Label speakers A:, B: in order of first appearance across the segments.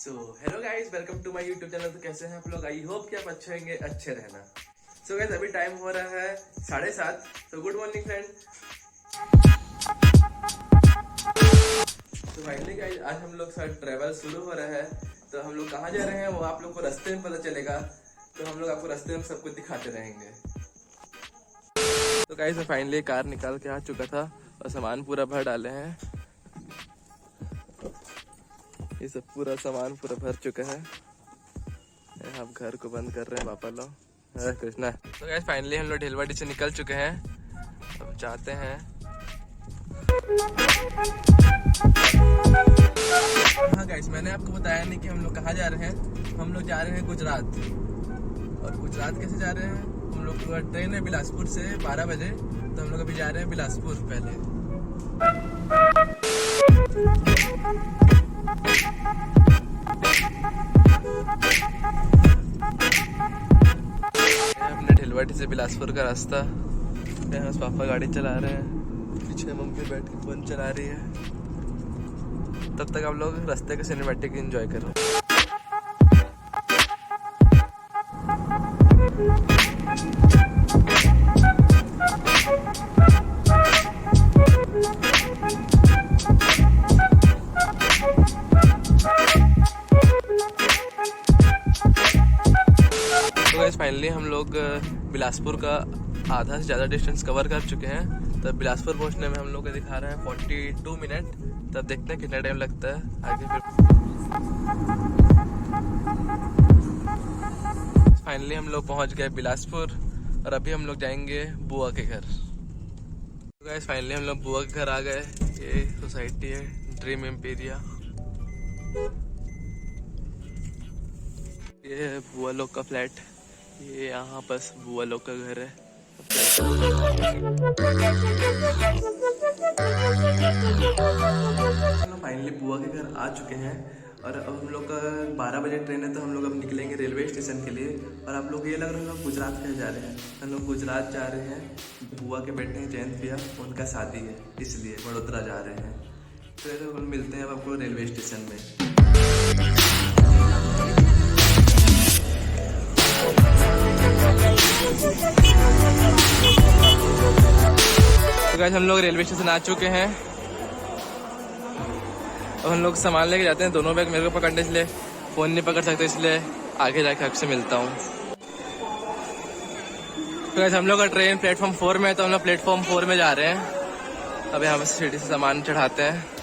A: So hello guys, welcome to my YouTube channel. तो कैसे हैं आप लोग? आई होप कि आप अच्छे होंगे, अच्छे रहना। सो गाइस, अभी टाइम हो रहा है 7:30। तो गुड मॉर्निंग फ्रेंड। तो फाइनली गाइस, आज हम लोग का ट्रैवल शुरू हो रहा है। तो हम लोग कहाँ जा रहे हैं वो आप लोग को रास्ते में पता चलेगा। तो हम लोग आपको रास्ते में सब कुछ दिखाते रहेंगे। तो गाइस, मैं फाइनली कार निकाल के आ चुका था और सामान पूरा भर डाले हैं। ये सब पूरा सामान पूरा भर चुका है। आप घर को बंद कर रहे हैं पापा लोग। हरे कृष्णा। तो गाइस, फाइनली हम लोग ढेलवाड़ी से निकल चुके हैं। अब जाते हैं। हाँ गाइस, मैंने आपको बताया नहीं कि हम लोग कहाँ जा रहे हैं। हम लोग जा रहे हैं गुजरात। और गुजरात कैसे जा रहे हैं? हम लोग का ट्रेन है बिलासपुर से 12 बजे। तो हम लोग अभी जा रहे हैं बिलासपुर पहले। अपने ढेलवाड़ी से बिलासपुर का रास्ता। यहाँ पापा गाड़ी चला रहे हैं, पीछे मम्मी बैठ के फोन चला रही है। तब तक आप लोग रास्ते के सिनेमैटिक एंजॉय करो। तो गाइस, फाइनली हम लोग बिलासपुर का आधा से ज़्यादा डिस्टेंस कवर कर चुके हैं। तब बिलासपुर पहुंचने में हम लोग का दिखा रहा है 42 मिनट। तब देखते हैं कितना टाइम लगता है आगे। फिर फाइनली हम लोग पहुंच गए बिलासपुर और अभी हम लोग जाएंगे बुआ के घर। तो गाइस, फाइनली हम लोग बुआ के घर आ गए। ये सोसाइटी है ड्रीम एम्पेरिया। ये है बुआ लोग का फ्लैट। ये यहाँ बस बुआ लोग का घर है। फाइनली बुआ के घर आ चुके हैं और अब हम लोग का 12 बजे ट्रेन है। तो हम लोग अब निकलेंगे रेलवे स्टेशन के लिए। और आप लोग ये लग रहा है हम गुजरात कहीं जा रहे हैं। हम लोग गुजरात जा रहे हैं। बुआ के बेटे हैं जयंत भैया, उनका शादी है, इसलिए वडोदरा जा रहे हैं। तो हम मिलते हैं अब आपको रेलवे स्टेशन में। तो गाइस, हम लोग रेलवे स्टेशन आ चुके हैं। अब हम लोग सामान लेके जाते हैं। दोनों बैग मेरे को पकड़ने, इसलिए फ़ोन नहीं पकड़ सकते, इसलिए आगे जाके आपसे मिलता हूँ। तो गाइस, हम लोग का ट्रेन प्लेटफॉर्म 4 में है। तो हम लोग प्लेटफॉर्म 4 में जा रहे हैं। अब यहाँ पर सीढ़ी से सामान चढ़ाते हैं।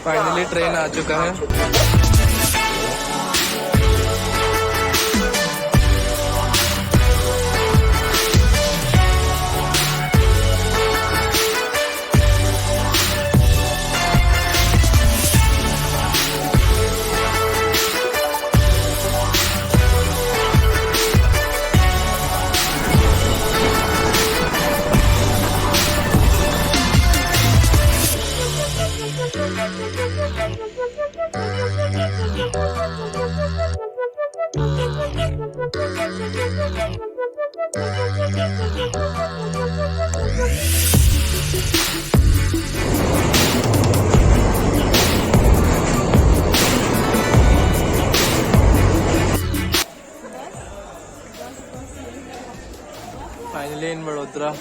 A: फाइनली ट्रेन आ चुका है। Finally in Vadodara.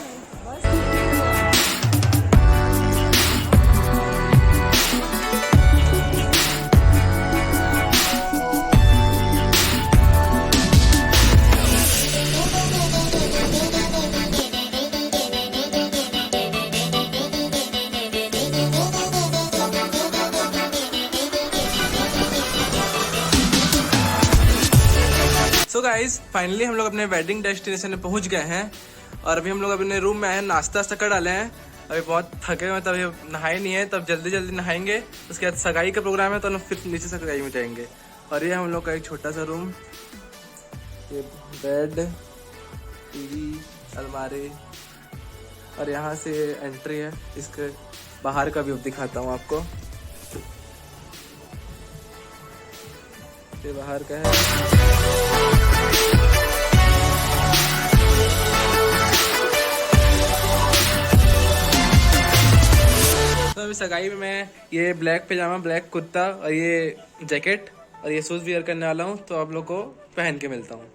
A: So guys, finally हम लोग अपने वेडिंग डेस्टिनेशन में पहुंच गए हैं। और अभी हम लोग अपने रूम में आए हैं, नाश्ता कर डाले हैं। अभी बहुत थके हुए, तब नहाए नहीं है, तब जल्दी जल्दी नहाएंगे। उसके बाद सगाई का प्रोग्राम है, तो हम लोग फिर नीचे सगाई में जाएंगे। और ये हम लोग का एक छोटा सा रूम, ये बेड, टीवी, अलमारी, और यहाँ से एंट्री है। इसके बाहर का व्यू दिखाता हूँ आपको। ये बाहर का है। अभी सगाई में मैं ये ब्लैक पैजामा, ब्लैक कुर्ता और ये जैकेट और ये शूज वियर करने वाला हूँ, तो आप लोग को पहन के मिलता हूँ।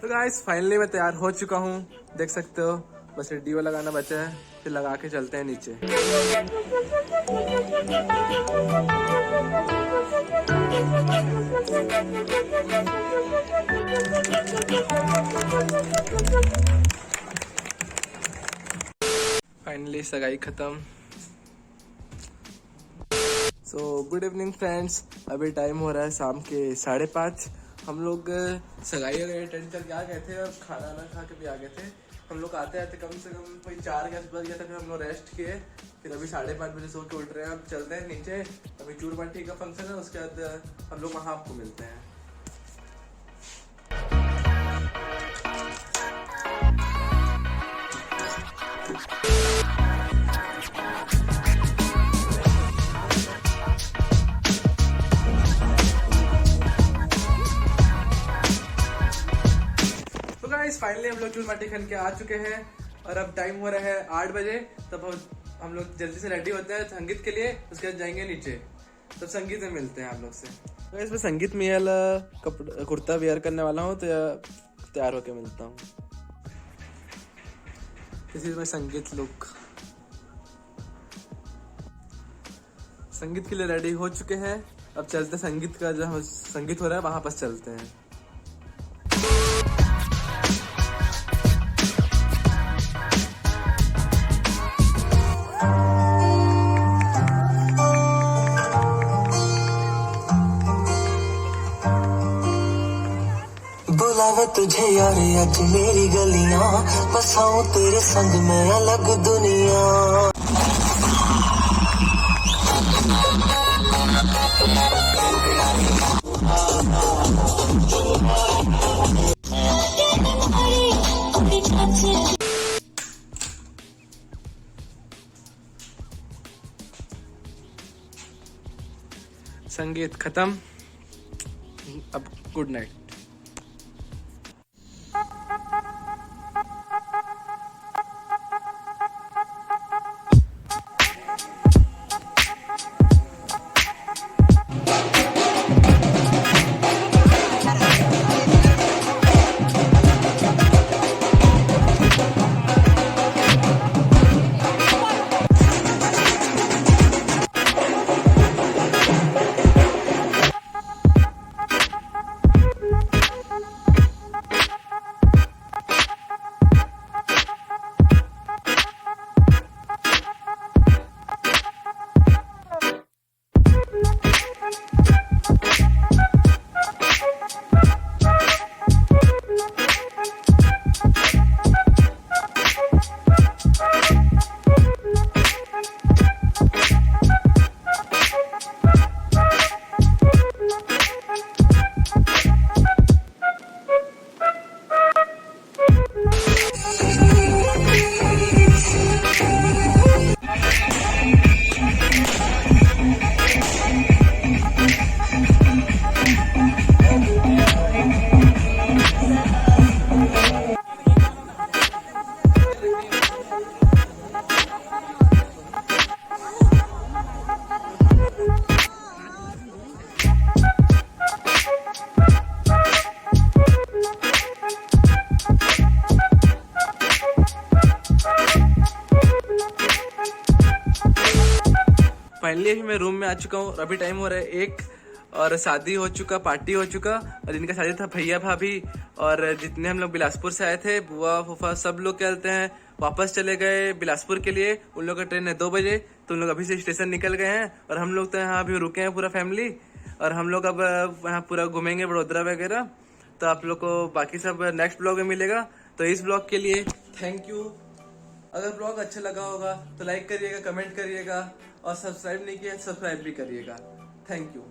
A: तो गाइस फाइनली मैं तैयार हो चुका हूँ, देख सकते हो। बस डीओ लगाना बचा है, फिर लगा के चलते हैं नीचे। फाइनली सगाई खत्म। सो गुड इवनिंग फ्रेंड्स, अभी टाइम हो रहा है शाम के 5:30। हम लोग सगाई वगैरह अटेंड करके आ गए थे और खाना वाना खा के भी आ गए थे। हम लोग आते आते कम से कम कोई 4 के आसपास गया था, फिर हम लोग रेस्ट किए, फिर अभी 5:30 बजे सो के उठ रहे हैं। अब चलते हैं नीचे, अभी चूड़ बाटी का फंक्शन है, उसके बाद हम लोग वहाँ आपको मिलते हैं। फाइनली हम लोग चूड़ बाटी खान के आ चुके हैं और अब टाइम हो रहा है 8 बजे। तब हम लोग जल्दी से रेडी होते हैं संगीत के लिए, उसके बाद जाएंगे नीचे, तब संगीत में मिलते हैं आप लोग से। तो इसमें संगीत में वाला कुर्ता वेयर करने वाला हूँ, तो तैयार होके मिलता हूँ। इसी में संगीत लुक, संगीत के लिए रेडी हो चुके हैं। अब चलते संगीत का, जहाँ संगीत हो रहा है वहां पर चलते हैं।
B: बुलावे तुझे यार आज मेरी गलियां, बसाऊं तेरे संग में अलग दुनिया।
A: संगीत खत्म, अब गुड नाइट। फाइनली अभी मैं रूम में आ चुका हूँ। अभी टाइम हो रहा है 1 और शादी हो चुका, पार्टी हो चुका, और इनका शादी था भैया भाभी और जितने हम लोग बिलासपुर से आए थे, बुआ फूफा सब लोग कहते हैं वापस चले गए बिलासपुर के लिए। उन लोग का ट्रेन है 2 बजे, तो उन लोग अभी से स्टेशन निकल गए हैं और हम लोग तो यहाँ अभी रुके हैं पूरा फैमिली, और हम लोग अब यहाँ पूरा घूमेंगे वडोदरा वगैरह। तो आप लोग को बाकी सब नेक्स्ट ब्लॉग में मिलेगा। तो इस ब्लॉग के लिए थैंक यू। अगर ब्लॉग अच्छा लगा होगा तो लाइक करिएगा, कमेंट करिएगा और सब्सक्राइब नहीं किया सब्सक्राइब भी करिएगा। Thank you.